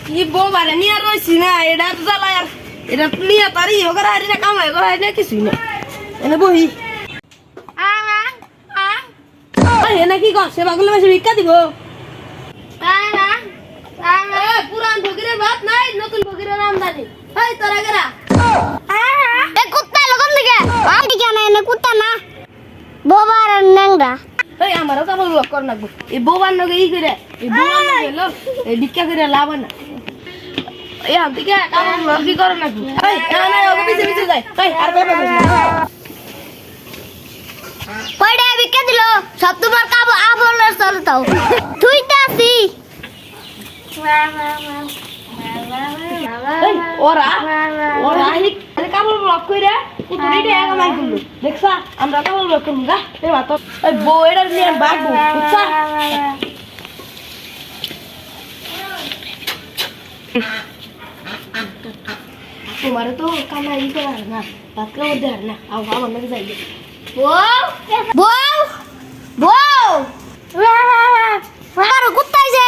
কি বোবারে নিয়ে রইছি না এটা তো জ্বালা আর এটা নিয়ে তারি ওগরা আর এটা কামাই করা এটা কিছুই না এনে বহি এনে কি কর সেবাগুলো বেশি ভিক্ষা দিব পুরান ফকিরের ভাত নাই নতুন ফকিরের আমদানি এই তোরা গেরা কুত্তা লগন দিকে কেন এনে কুত্তা না বোবার নেংরা এই আমারও কাপড় ব্লক কর নাকবো এই বোবার নগে ই করে এই বোবার নগে লো এই ভিক্ষা করে লাভ না এই আম থেকে কাপড় ব্লক কি করে নাকবো এই না ওকে পিছে পিছে যাই এই আর কই পাবো কয়টা বিকে দিল সব তোমার কাবো আবলের চলতাও তুই তো আসি ওরা ওরা হি কাপড় ব্লক কইরা কুতুরি দে আগা মাই গুলো দেখছা আমরা কাপড় ব্লক করব গা এই মাত এই বউ এর নিয়ে বাগবো বুঝছা তোমারে তো কামাই করা না পাতলা মধ্যে আর না আও আমার নাকি যাইবে বউ বউ বউ বাবা কুত্তা আইছে